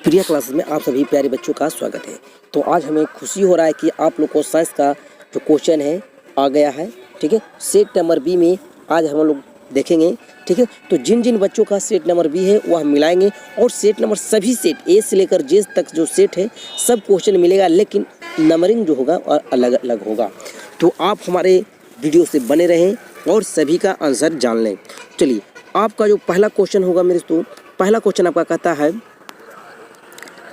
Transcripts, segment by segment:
प्रिय क्लासेस में आप सभी प्यारे बच्चों का स्वागत है। तो आज हमें खुशी हो रहा है कि आप लोग को साइंस का जो क्वेश्चन है आ गया है। ठीक है, सेट नंबर बी में आज हम लोग देखेंगे। ठीक है, तो जिन जिन बच्चों का सेट नंबर बी है वह हम मिलाएंगे और सेट नंबर सभी सेट ए से लेकर जे तक जो सेट है सब क्वेश्चन मिलेगा, लेकिन नंबरिंग जो होगा और अलग अलग होगा। तो आप हमारे वीडियो से बने रहें और सभी का आंसर जान लें। चलिए, आपका जो पहला क्वेश्चन होगा मेरे दोस्तों, पहला क्वेश्चन आपका कहता है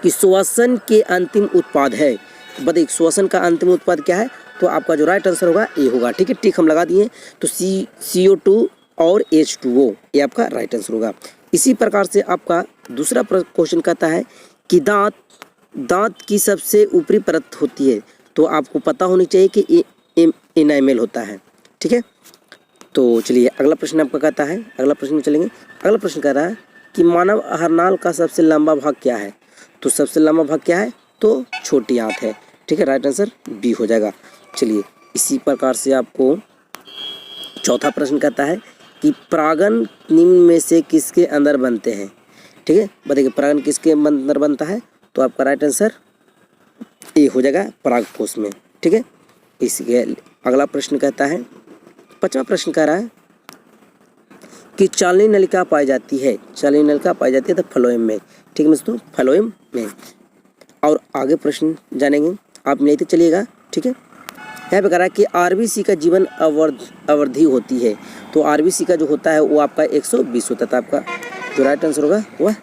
कि श्वसन के अंतिम उत्पाद है। बताइए श्वसन का अंतिम उत्पाद क्या है? तो आपका जो राइट आंसर होगा ए होगा। ठीक है, टिक हम लगा दिए। तो CO2 और H2O ये आपका राइट आंसर होगा। इसी प्रकार से आपका दूसरा क्वेश्चन कहता है कि दांत की सबसे ऊपरी परत होती है। तो आपको पता होनी चाहिए कि इनामेल होता है। ठीक है, तो चलिए अगला प्रश्न आपका कहता है, अगला प्रश्न में चलेंगे। अगला प्रश्न कह रहा है कि मानव आहारनाल का सबसे लंबा भाग क्या है? तो सबसे लंबा भाग क्या है? तो छोटी आंत है। ठीक है, राइट आंसर बी हो जाएगा। चलिए इसी प्रकार से आपको चौथा प्रश्न कहता है कि परागन निम्न में से किसके अंदर बनते हैं? ठीक है, बताइए परागन किसके अंदर बनता है? तो आपका राइट आंसर ए हो जाएगा, परागकोश में। ठीक है, इसके अगला प्रश्न कहता है, पांचवा प्रश्न कह रहा है कि चालनी नलिका पाई जाती है। चालनी नलिका पाई जाती है तो फ्लोएम में। ठीक है दोस्तों, फ्लोएम में। और आगे प्रश्न जानेंगे, आप लेते चलिएगा। ठीक है, यहाँ पे कह रहा है कि RBC का जीवन अवधि होती है। तो RBC का जो होता है वो आपका 120 होता है। आपका जो राइट आंसर होगा वह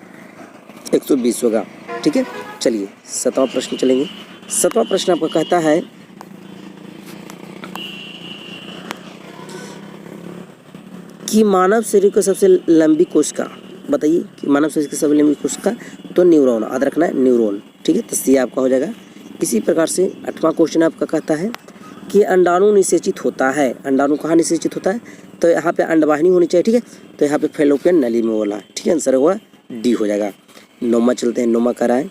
120 होगा। ठीक है, चलिए सातवां प्रश्न चलेंगे। सातवां प्रश्न आपका कहता है कि मानव शरीर की सबसे लंबी कोशिका, बताइए कि मानव शरीर की सबसे लंबी कोशिका, तो न्यूरॉन, याद रखना है न्यूरॉन। ठीक है, तो सी आपका हो जाएगा। इसी प्रकार से आठवां क्वेश्चन आपका कहता है कि अंडाणु निषेचित होता है। अंडाणु कहाँ निषेचित होता है? तो यहाँ पे अंडवाहिनी होनी चाहिए। ठीक है, तो यहाँ पे फैलोपियन नली में बोला। ठीक है, आंसर हुआ डी हो जाएगा। नौमा चलते हैं। नौमा कह रहा है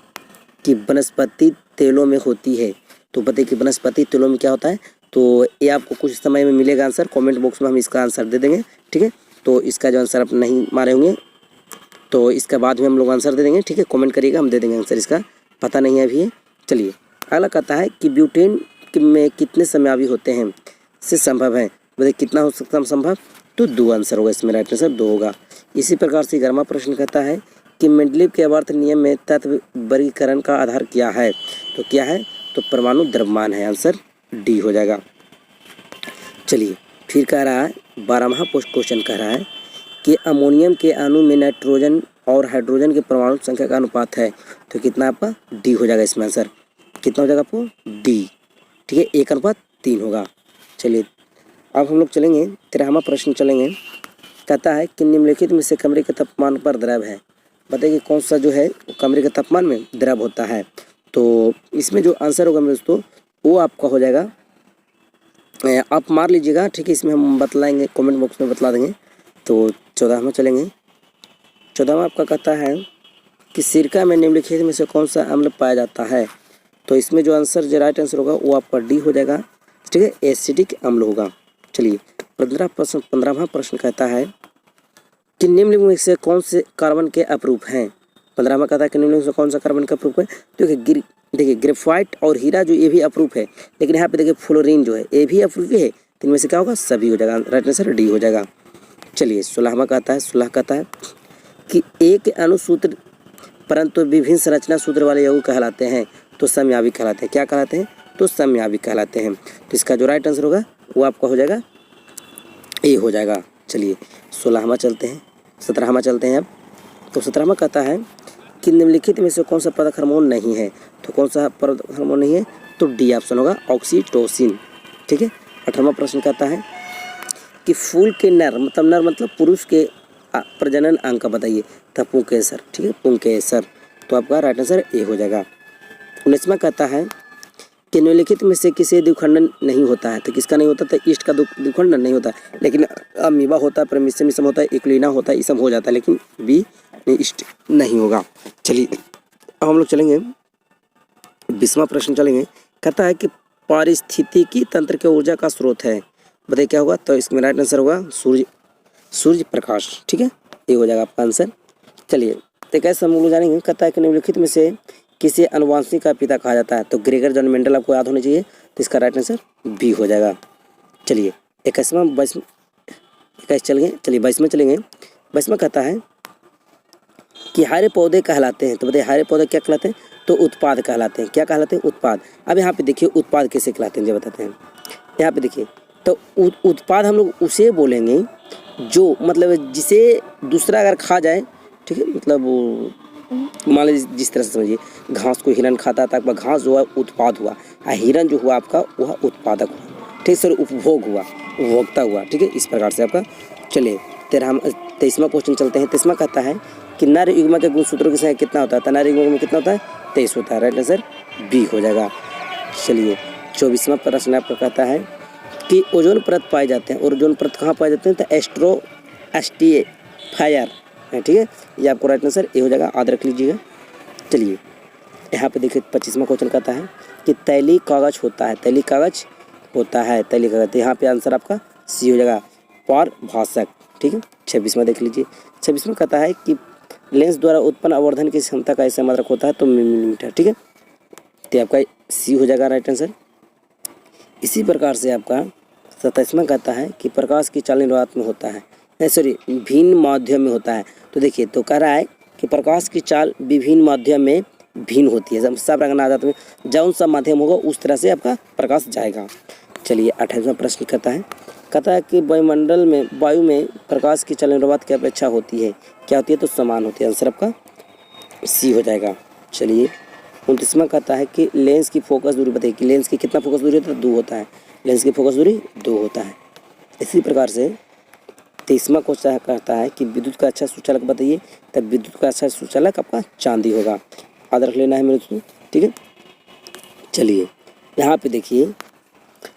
कि वनस्पति तेलों में होती है। तो बताइए कि वनस्पति तेलों में क्या होता है? तो ये आपको कुछ समय में मिलेगा आंसर, कमेंट बॉक्स में हम इसका आंसर दे देंगे। ठीक है, तो इसका जो आंसर आप नहीं मारे होंगे तो इसके बाद में हम लोग आंसर दे देंगे। ठीक है, कमेंट करिएगा, हम दे देंगे आंसर। इसका पता नहीं है अभी। चलिए अगला कहता है कि ब्यूटेन में कितने समयावी होते हैं से संभव है? बताइए कितना हो सकता है संभव? तो 2 आंसर होगा इसमें, राइट आंसर 2 होगा। इसी प्रकार से 11वां प्रश्न कहता है कि मेंडलीव के आवर्त नियम में तत्व वर्गीकरण का आधार क्या है? तो क्या है? तो परमाणु द्रव्यमान है। आंसर डी हो जाएगा। चलिए फिर कह रहा है 12वां क्वेश्चन कह रहा है कि अमोनियम के अणु में नाइट्रोजन और हाइड्रोजन के परमाणु संख्या का अनुपात है। तो कितना आपका डी हो जाएगा इसमें आंसर। कितना हो जाएगा आपको? डी। ठीक है, 1:3 होगा। चलिए अब हम लोग चलेंगे 13वां प्रश्न चलेंगे। कहता है कि निम्नलिखित में से कमरे के तापमान पर द्रव है। बताइए कौन सा जो है कमरे के तापमान में द्रव होता है? तो इसमें जो आंसर होगा मेरे दोस्तों वो आपका हो जाएगा, आप मार लीजिएगा। ठीक है, इसमें हम बतलाएंगे, कमेंट बॉक्स में बतला देंगे। तो 14वां चलेंगे। 14वां आपका कहता है कि सिरका में निम्नलिखित में से कौन सा अम्ल पाया जाता है? तो इसमें जो आंसर जो राइट आंसर होगा वो आपका डी हो जाएगा। ठीक है, एसिडिक अम्ल होगा। चलिए 15वां प्रश्न कहता है कि निम्नलिखित में से कौन से कार्बन के अपरूप हैं? 15वां कहता है कि निम्नलिखित में से कौन सा कार्बन का अपरूप है? तो देखिए ग्रेफाइट और हीरा जो ये भी अप्रूफ है, लेकिन यहाँ पे देखिए फ्लोरीन जो है ये भी अप्रूफ है। तो इनमें से क्या होगा? सभी हो जाएगा, राइट आंसर डी हो जाएगा। चलिए 16वां कहता है, 16 कहता है कि एक अणुसूत्र परंतु विभिन्न संरचना सूत्र वाले यौगिक कहलाते हैं। तो समयावी कहलाते हैं। क्या कहलाते हैं? तो समयावी कहलाते हैं। तो इसका जो राइट आंसर होगा वो आपका हो जाएगा ए हो जाएगा। चलिए 16वां चलते हैं, 17वां चलते हैं अब। तो 17वां कहता है कि निम्नलिखित में से कौन सा परख हार्मोन नहीं है? तो कौन सा परख हार्मोन नहीं है? तो डी ऑप्शन होगा, ऑक्सीटोसिन। ठीक है, 18वां प्रश्न कहता है कि फूल के नर मतलब पुरुष के प्रजनन अंग का बताइए। तो पुंकेसर। ठीक है, पुंकेसर। तो आपका राइट आंसर ए हो जाएगा। 19वां कहता है कि निम्नलिखित में से किसी द्विखंडन नहीं होता है। तो किसका नहीं होता? तो ईस्ट का द्विखंडन नहीं होता है, लेकिन अमीबा होता है, प्रेमिसियम होता है, इक्लिना होता है, ये सब हो जाता है, लेकिन बी ईस्ट नहीं होगा। चलिए अब हम लोग चलेंगे 20वां प्रश्न चलेंगे। कहता है कि पारिस्थितिकी तंत्र के ऊर्जा का स्रोत है। बताइए क्या होगा? तो इसमें राइट आंसर होगा सूर्य प्रकाश। ठीक है, ये हो जाएगा आपका आंसर। चलिए तो कैसे हम लोग जानेंगे, कहता है कि निम्नलिखित में से किसे अनुवांशिक का पिता कहा जाता है, तो ग्रेगर जॉन मेंडल आपको याद होनी चाहिए, तो इसका राइट आंसर बी हो जाएगा। चलिए 22वां चलेंगे। 22वां कहता है कि हरे पौधे कहलाते हैं, तो बताइए हरे पौधे क्या कहलाते हैं, तो उत्पाद कहलाते हैं। क्या कहलाते हैं, उत्पाद। अब यहाँ पे देखिए उत्पाद कैसे कहलाते हैं ये बताते हैं। यहाँ पे देखिए तो उत्पाद हम लोग उसे बोलेंगे जो मतलब जिसे दूसरा अगर खा जाए, ठीक है, मतलब मान लीजिए जिस तरह से समझिए घास को हिरन खाता था, आपका घास जो है उत्पाद हुआ, हिरन जो हुआ आपका वह उत्पादक हुआ, ठीक सर, उपभोग हुआ, उपभोक्ता हुआ, ठीक है, इस प्रकार से आपका। चलिए 23वां क्वेश्चन चलते हैं। 23वां कहता है कि नर युग्म के गुणसूत्रों की संख्या कितना होता है, तो नर युग्म में कितना होता है, 23 होता है, राइट आंसर बी हो जाएगा। चलिए 24वां प्रश्न आपका कहता है कि ओजोन परत पाए जाते हैं, और ओजोन परत कहाँ पाए जाते हैं, तो एस्ट्रोफायर है, ठीक है, ये आपको राइट आंसर ए हो जाएगा, याद रख लीजिएगा। चलिए यहाँ पे देखिए 25वां क्वेश्चन कहता है कि तैलीय कागज होता है, तैलीय कागज होता है, तैलीय कागज, तो यहाँ पे आंसर आपका सी हो जाएगा, पारभाषक, ठीक है। 26वां देख लीजिए। 26वां कहता है कि लेंस द्वारा उत्पन्न आवर्धन की क्षमता का ऐसा मात्रक होता है, तो मिलीमीटर, ठीक है, तो आपका सी हो जाएगा राइट आंसर। इसी प्रकार से आपका 27वां कहता है कि प्रकाश की चाल निर्वात में होता है, सॉरी भिन्न माध्यम में होता है, तो देखिए तो कह रहा है कि प्रकाश की चाल विभिन्न माध्यम में भिन्न होती है, सब रंगना आ जाता है, जौन सा माध्यम होगा उस तरह से आपका प्रकाश जाएगा। चलिए 28वां प्रश्न कहता है कि वायुमंडल में वायु में प्रकाश की चाल निर्वात की अपेक्षा होती है, क्या होती है, तो समान होती है, आंसर आपका सी हो जाएगा। चलिए 29वां कहता है कि लेंस की फोकस दूरी बताइए कि लेंस की कितना फोकस दूरी होता है, 2 होता है, लेंस की फोकस दूरी 2 होता है। इसी प्रकार से 23वां क्वेश्चन कहता है कि विद्युत का अच्छा सुचालक बताइए, तब विद्युत का अच्छा सुचालक आपका चांदी होगा, याद रख लेना है मेरे दोस्तों, ठीक है। चलिए यहाँ पे देखिए कह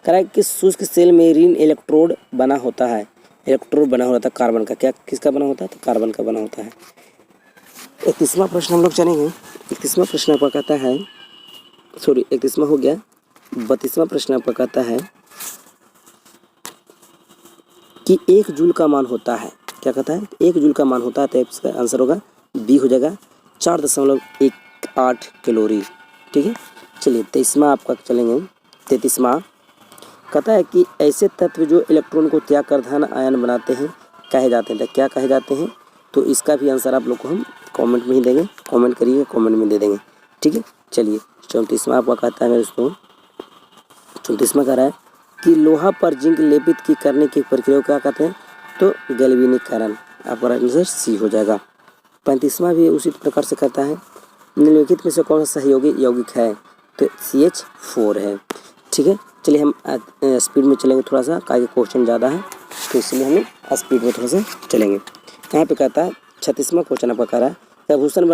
रहा है कि शुष्क सेल में ऋण इलेक्ट्रोड बना होता है, इलेक्ट्रोड बना होता है कार्बन का, क्या किसका बना होता है, तो कार्बन का बना होता है। 31वां प्रश्न हम लोग चलेंगे। 31वां प्रश्न आपका कहता है, सॉरी 31वां हो गया, 32वां प्रश्न आपका कहता है कि 1 जूल का मान होता है, क्या कहता है, 1 जूल का मान होता है, तो इसका आंसर होगा बी हो जाएगा, 4.18 कैलोरी, ठीक है। चलिए 23वां आपका चलेंगे। 33वां कहता है कि ऐसे तत्व जो इलेक्ट्रॉन को त्याग कर धन आयन बनाते हैं कहे जाते हैं, तो क्या कहे जाते हैं, तो इसका भी आंसर आप लोग को हम कमेंट में ही देंगे, कमेंट करिए, कमेंट में दे देंगे, ठीक है। चलिए 34वां आपका कहता है मेरे दोस्तों, 34वां कह रहा है कि लोहा पर जिंक लेपित की करने की प्रक्रिया को क्या कहते हैं, तो गैल्वेनीकरण, आपका राइट आंसर सी हो जाएगा। 35वां भी उसी प्रकार से कहता है निम्नलिखित में से कौन सा सहयोगी यौगिक है, तो CH4 है, ठीक है। चलिए हम स्पीड में चलेंगे थोड़ा सा, काहे क्वेश्चन ज़्यादा है, तो इसलिए हम स्पीड में थोड़ा सा चलेंगे। यहाँ पे कहता है 36वां क्वेश्चन आपका कह रहा है कि आभूषण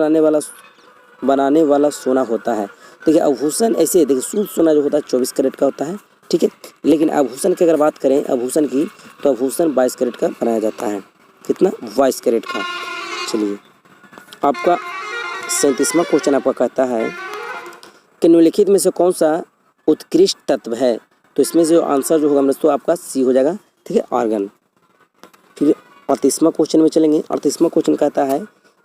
बनाने वाला सोना होता है, देखिए आभूषण ऐसे देखिए शुद्ध सोना जो होता है 24 कैरेट का होता है, ठीक है, लेकिन आभूषण की अगर बात करें आभूषण की, तो आभूषण 22 कैरेट का बनाया जाता है, कितना, 22 कैरेट का। चलिए आपका 37वां क्वेश्चन आपका कहता है कि निम्नलिखित में से कौन सा उत्कृष्ट तत्व है, तो इसमें से जो आंसर जो होगा मेरे दोस्तों आपका सी हो जाएगा, ठीक है, आर्गन। फिर 38वां क्वेश्चन में चलेंगे। 38वां क्वेश्चन कहता है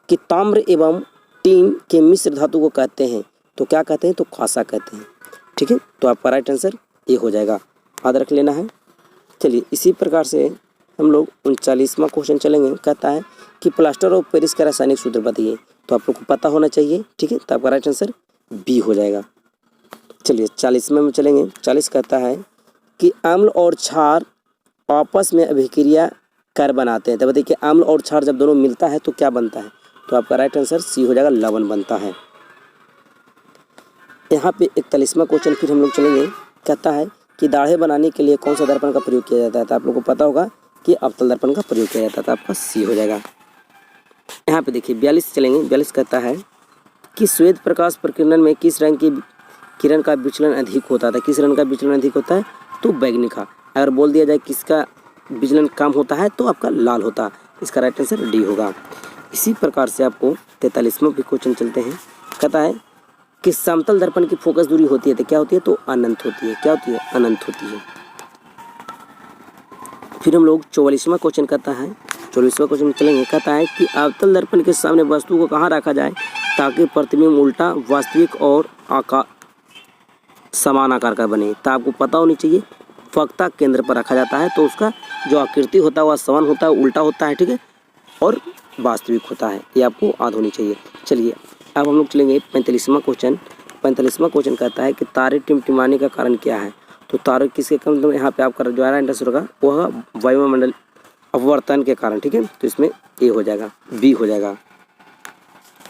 कि ताम्र एवं टीन के मिश्र धातु को कहते हैं, तो क्या कहते हैं, तो कांसा कहते हैं, ठीक है, तो आपका राइट आंसर ये हो जाएगा, याद रख लेना है। चलिए इसी प्रकार से हम लोग 39वां क्वेश्चन चलेंगे। कहता है कि प्लास्टर ऑफ पेरिस का रासायनिक सूत्र बताइए, तो आप लोग को पता होना चाहिए, ठीक है, तो आपका राइट आंसर बी हो जाएगा। चलिए 40वें में चलेंगे। 40 कहता है कि अम्ल और क्षार आपस में अभिक्रिया कर बनाते हैं, तो बताइए कि अम्ल और क्षार जब दोनों मिलता है तो क्या बनता है, तो आपका राइट आंसर सी हो जाएगा, लवण बनता है। यहाँ पे 41वां क्वेश्चन फिर हम लोग चलेंगे। कहता है कि दाढ़े बनाने के लिए कौन सा दर्पण का प्रयोग किया जाता है, तो आप लोग को पता होगा कि अवतल दर्पण का प्रयोग किया जाता है, तो आपका सी हो जाएगा। यहाँ पे देखिए 42 चलेंगे। 42 कहता है कि श्वेत प्रकाश प्रकीर्णन में किस रंग की किरण का विचलन अधिक होता है, किस रंग का विचलन अधिक होता है, तो बैगनी का। अगर बोल दिया जाए किसका विचलन कम होता है, तो आपका लाल होता है, इसका राइट आंसर डी होगा। इसी प्रकार से आपको 43वां भी क्वेश्चन चलते हैं। कहता है कि समतल दर्पण की फोकस दूरी होती है, तो क्या होती है, तो अनंत होती है, क्या होती है, अनंत होती है। फिर हम लोग 44वां क्वेश्चन कहता है 24वां क्वेश्चन में चलेंगे। कहता है कि अवतल दर्पण के सामने वस्तु को कहाँ रखा जाए ताकि प्रतिबिंब उल्टा, वास्तविक और समान आकार का बने। तो आपको पता होनी चाहिए वक्ता केंद्र पर रखा जाता है तो उसका जो आकृति होता है वह समान होता है, उल्टा होता है, ठीक है, और वास्तविक होता है। ये आपको याद होनी चाहिए। चलिए अब हम लोग चलेंगे 45वां क्वेश्चन। 45वां क्वेश्चन कहता है कि तारे टिमटिमाने का कारण क्या है। तो तारे किसके कारण, मतलब यहाँ पे आपका जो आंसर होगा वह वायुमंडल अपवर्तन के कारण, ठीक है। तो इसमें ए हो जाएगा, बी हो जाएगा।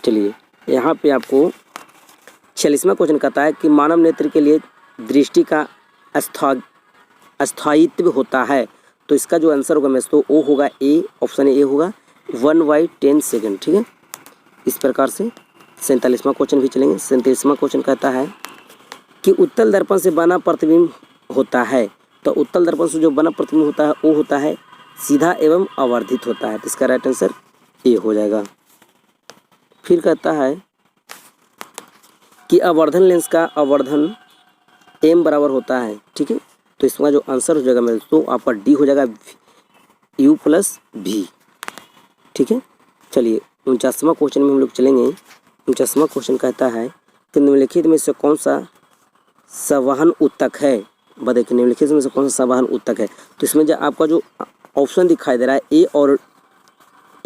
चलिए यहाँ पे आपको 46वां क्वेश्चन कहता है कि मानव नेत्र के लिए दृष्टि का अस्थायित्व होता है। तो इसका जो आंसर होगा मेरे तो ओ होगा, ए, ऑप्शन ए होगा 1/10 सेकेंड, ठीक है। इस प्रकार से 47वां क्वेश्चन भी चलेंगे। 37वां क्वेश्चन कहता है कि उत्तल दर्पण से बना प्रतिबिंब होता है। तो उत्तल दर्पण से जो बना प्रतिबिंब होता है वो होता है सीधा एवं आवर्धित होता है। तो इसका राइट आंसर ए हो जाएगा। फिर कहता है कि आवर्धन लेंस का आवर्धन एम बराबर होता है, ठीक है। तो इसका जो आंसर हो जाएगा मेरे तो आपका डी हो जाएगा, यू प्लस भी, ठीक है। चलिए 49वां क्वेश्चन में हम लोग चलेंगे। 49वां क्वेश्चन कहता है कि निम्नलिखित में से कौन सा संवहन ऊतक है। बताइए कि निम्नलिखित में से कौन सा संवहन ऊतक है। तो इसमें जो आपका जो ऑप्शन दिखाई दे रहा है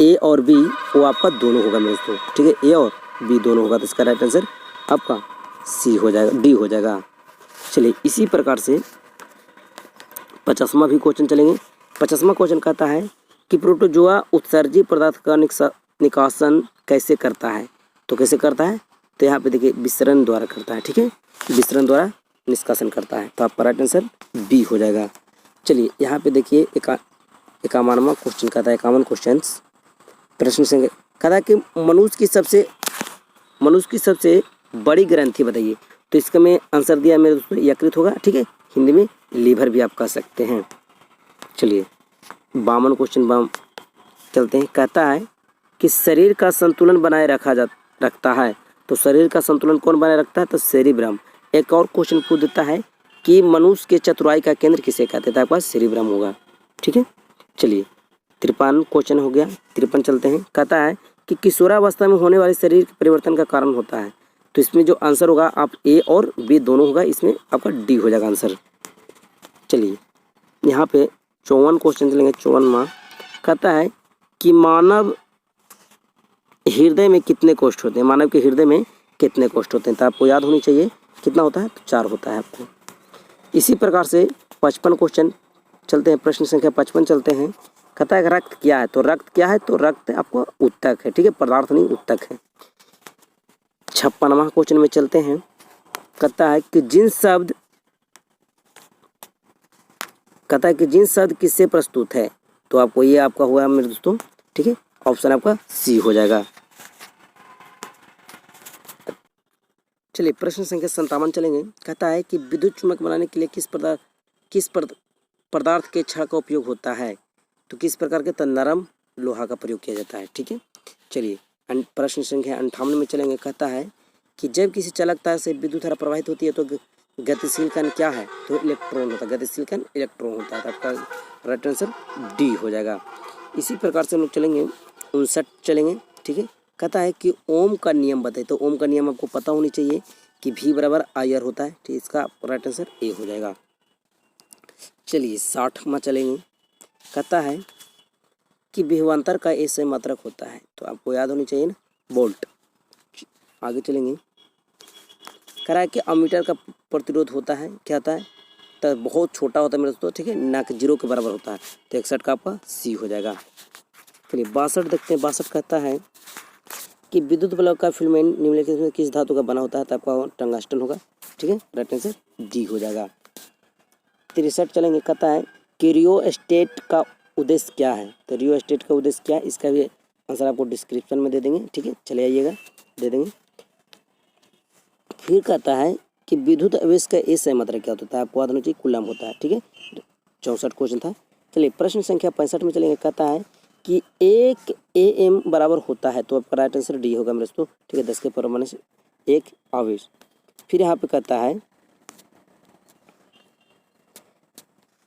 ए और बी वो आपका दोनों होगा मेरे दोस्तों, ठीक है, ए और बी दोनों होगा। तो इसका राइट आंसर आपका सी हो जाएगा, डी हो जाएगा। चलिए इसी प्रकार से 50वां भी क्वेश्चन चलेंगे। 50वां क्वेश्चन कहता है कि प्रोटोजोआ उत्सर्जी पदार्थ का निकासन कैसे करता है। तो कैसे करता है, तो यहाँ पे देखिए विसरण द्वारा करता है, ठीक है, विसरण द्वारा निष्कासन करता है। तो आपका राइट आंसर बी हो जाएगा। चलिए यहाँ पे देखिए 51वां क्वेश्चन कहता है, 51 क्वेश्चन प्रश्न संख्या कहता है कि मनुष्य की सबसे बड़ी ग्रंथि बताइए। तो इसका मैं आंसर दिया मेरे दोस्तों यकृत होगा, ठीक है, हिंदी में लीवर भी आप कह सकते हैं। चलिए 52 क्वेश्चन चलते हैं। कहता है कि शरीर का संतुलन बनाए रखता है। तो शरीर का संतुलन कौन बनाए रखता है, तो सेरिब्रम। एक और क्वेश्चन पूछ देता है कि मनुष्य के चतुराई का केंद्र किसे कहते हैं। तो आपके पास सेरिब्रम होगा, ठीक है। चलिए 53 क्वेश्चन हो गया। 53 चलते हैं। कहता है कि किशोरावस्था में होने वाले शरीर के परिवर्तन का कारण होता है। तो इसमें जो आंसर होगा आप ए और बी दोनों होगा, इसमें आपका डी हो जाएगा आंसर। चलिए यहाँ पे 54 क्वेश्चन चलेंगे। 54वां कहता है कि मानव हृदय में कितने कोष्ठ होते हैं। मानव के हृदय में कितने कोष्ठ होते हैं। तो आपको याद होनी चाहिए कितना होता है, तो 4 होता है आपको। इसी प्रकार से 55 क्वेश्चन चलते हैं। प्रश्न संख्या 55 चलते हैं। कहता है रक्त क्या है। तो रक्त क्या है, तो रक्त आपको ऊतक है, ठीक है, पदार्थ नहीं ऊतक है। 56वां क्वेश्चन में चलते हैं। कहता है कि जिन शब्द किससे प्रस्तुत है। तो आपको ये आपका हुआ मेरे दोस्तों, ठीक है, ऑप्शन आपका सी हो जाएगा। चलिए प्रश्न संख्या 57 चलेंगे। कहता है कि विद्युत चुम्बक बनाने के लिए किस पदार्थ के छड़ का उपयोग होता है। तो किस प्रकार के, नरम लोहा का प्रयोग किया जाता है, ठीक है। चलिए प्रश्न संख्या 58 में चलेंगे। कहता है कि जब किसी चालक तार से विद्युत धारा प्रवाहित होती है तो गतिशील कण क्या है। तो इलेक्ट्रॉन होता है, गतिशील कण इलेक्ट्रॉन होता है। तो आपका राइट आंसर डी हो जाएगा। इसी प्रकार से हम लोग चलेंगे 59 चलेंगे, ठीक है। कहता है कि ओम का नियम बताइए। तो ओम का नियम आपको पता होनी चाहिए कि V बराबर IR होता है, ठीक है, इसका राइट आंसर ए हो जाएगा। चलिए 60वां चलेंगे। कहता है कि विभवांतर का ऐसे मात्रक होता है। तो आपको याद होनी चाहिए ना, वोल्ट। आगे चलेंगे। कह रहा है कि अमीटर का प्रतिरोध होता है, क्या होता है, तो बहुत छोटा होता है मेरे दोस्तों, ठीक है, ना कि 0 के बराबर होता है। तो 61 का आपका सी हो जाएगा। चलिए 62 देखते हैं। 62 कहता है कि विद्युत बल्ब का फिलामेंट निम्नलिखित में किस धातु का बना होता है। तो आपका टंगस्टन होगा, ठीक है, राइट आंसर डी हो जाएगा। 63 चलेंगे। कहता है कि रियोस्टेट का उद्देश्य क्या है। तो रियोस्टेट का उद्देश्य क्या है, इसका भी आंसर आपको डिस्क्रिप्शन में दे देंगे, ठीक है, चले आइएगा, दे देंगे। फिर कहता है कि विद्युत आवेश का ऐसा मात्रा क्या होता है। आपको याद होना चाहिए कूलम होता है, ठीक है। 64 क्वेश्चन था। चलिए प्रश्न संख्या 65 में चलेंगे। कहता है कि 1 AM बराबर होता है। तो आपका राइट आंसर डी होगा मेरे दोस्तों, ठीक है, 10 के परमाणु से 1 आवेश। फिर यहाँ पे कहता है,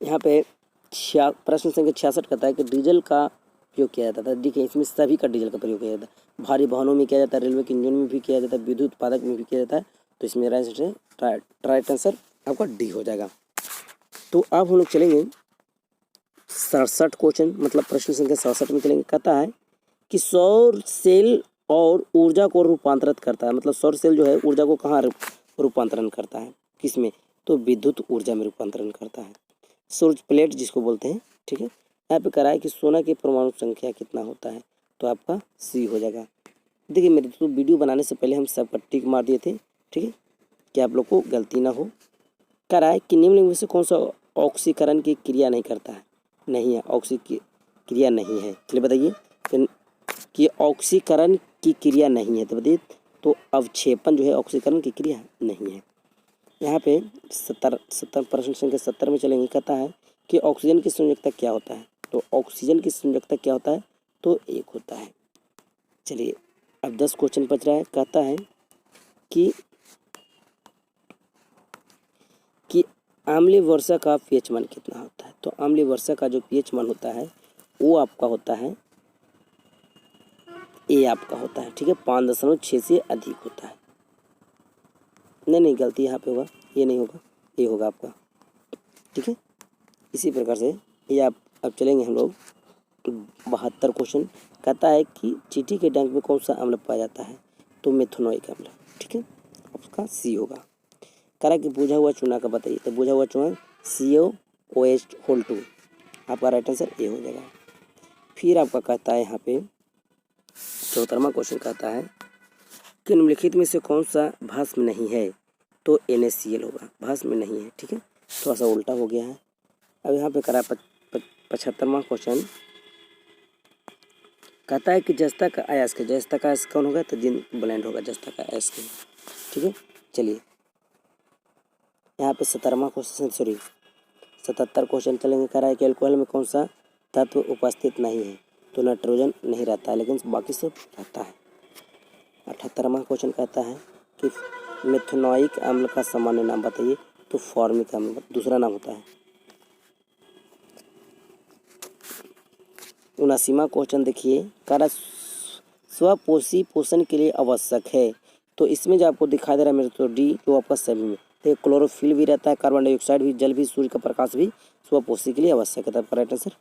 यहाँ पे प्रश्न संख्या 66 कहता है कि डीजल का उपयोग किया जाता था। देखिए इसमें सभी का डीजल का प्रयोग किया जाता है। भारी वाहनों में किया जाता है, रेलवे के इंजन में भी किया जाता है, विद्युत उत्पादक में भी किया जाता है। तो इसमें राइट आंसर आपका डी हो जाएगा। तो अब हम लोग चलेंगे 67 क्वेश्चन, मतलब प्रश्न संख्या 67 में चलेंगे। कहता है कि सौर सेल और ऊर्जा को रूपांतरित करता है, मतलब सौर सेल जो है ऊर्जा को कहाँ रूपांतरण करता है, किसमें, तो विद्युत ऊर्जा में रूपांतरण करता है। सूर्य प्लेट जिसको बोलते हैं, ठीक है। यहाँ पे करा है कि सोना की परमाणु संख्या कितना होता है, तो आपका सी हो जाएगा। देखिए मेरे तो वीडियो बनाने से पहले हम सबका टिक मार दिए थे, ठीक है, कि आप लोग को गलती ना हो। करा है कि निम्नलिखित में से कौन सा ऑक्सीकरण की क्रिया नहीं करता है, नहीं है, क्रिया नहीं है। चलिए बताइए कि ऑक्सीकरण की क्रिया नहीं है, तो बताइए, तो अवक्षेपण जो है ऑक्सीकरण की क्रिया नहीं है। यहाँ पे 70 प्रश्न संख्या 70 में चलेंगे। कहता है कि ऑक्सीजन की संयोजकता क्या होता है, तो ऑक्सीजन की संयोजकता क्या होता है, तो 1 होता है। चलिए अब 10 क्वेश्चन बच रहा है। कहता है कि आम्लीय वर्षा का पीएच मान कितना होता है, तो आम्लीय वर्षा का जो पीएच मान होता है वो आपका होता है ए आपका होता है, ठीक है, 5.6 से अधिक होता है। नहीं गलती यहाँ पे होगा, ये नहीं होगा, ये होगा आपका, ठीक है। इसी प्रकार से ये आप अब चलेंगे हम लोग 72 क्वेश्चन। कहता है कि चींटी के डंक में कौन सा अम्ल पाया जाता है, तो मेथनोइक अम्ल, ठीक है, उसका सी होगा। करा कि बुझा हुआ चूना का बताइए, तो बुझा हुआ चूना CaOH2, आपका राइट आंसर ए हो जाएगा। फिर आपका कहता है यहाँ पे 74वां क्वेश्चन कहता है कि निम्नलिखित में से कौन सा भस्म नहीं है, तो NaCl होगा, भस्म नहीं है, ठीक है, थोड़ा सा उल्टा हो गया है। अब यहाँ पे करा 75वां क्वेश्चन। कहता है कि जस्ता का अयस्क कौन होगा, तो जिन ब्लेंड होगा जस्ता का अयस्क, ठीक है। चलिए यहाँ पे 77वां क्वेश्चन 77 क्वेश्चन चलेंगे। कह रहा है कि अल्कोहल में कौन सा तत्व उपस्थित नहीं है, तो नाइट्रोजन नहीं रहता है, लेकिन बाकी सब रहता है। 78वां क्वेश्चन कहता है कि मेथनोइक अम्ल का सामान्य नाम बताइए, तो फॉर्मिक अम्ल दूसरा नाम होता है। 79वां क्वेश्चन देखिए, कह रहा स्वपोषी पोषण के लिए आवश्यक है, तो इसमें जो आपको दिखाई दे रहा है मेरे, तो डी जो आपका सभी में, तो क्लोरोफिल भी रहता है, कार्बन डाइऑक्साइड भी, जल भी, सूर्य का प्रकाश भी स्वपोषी के लिए आवश्यक है, तब राइट आंसर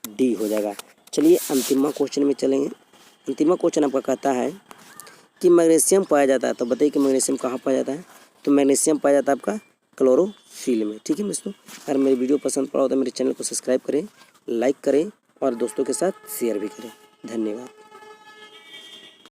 डी हो जाएगा। चलिए अंतिमा क्वेश्चन में चलेंगे। अंतिमा क्वेश्चन आपका कहता है कि मैग्नीशियम पाया जाता है, तो बताइए कि मैग्नीशियम कहाँ पाया जाता है, तो मैग्नीशियम पाया जाता है आपका क्लोरोफिल में, ठीक है दोस्तों। अगर मेरी वीडियो पसंद पड़ा हो तो मेरे चैनल को सब्सक्राइब करें, लाइक करें और दोस्तों के साथ शेयर भी करें। धन्यवाद।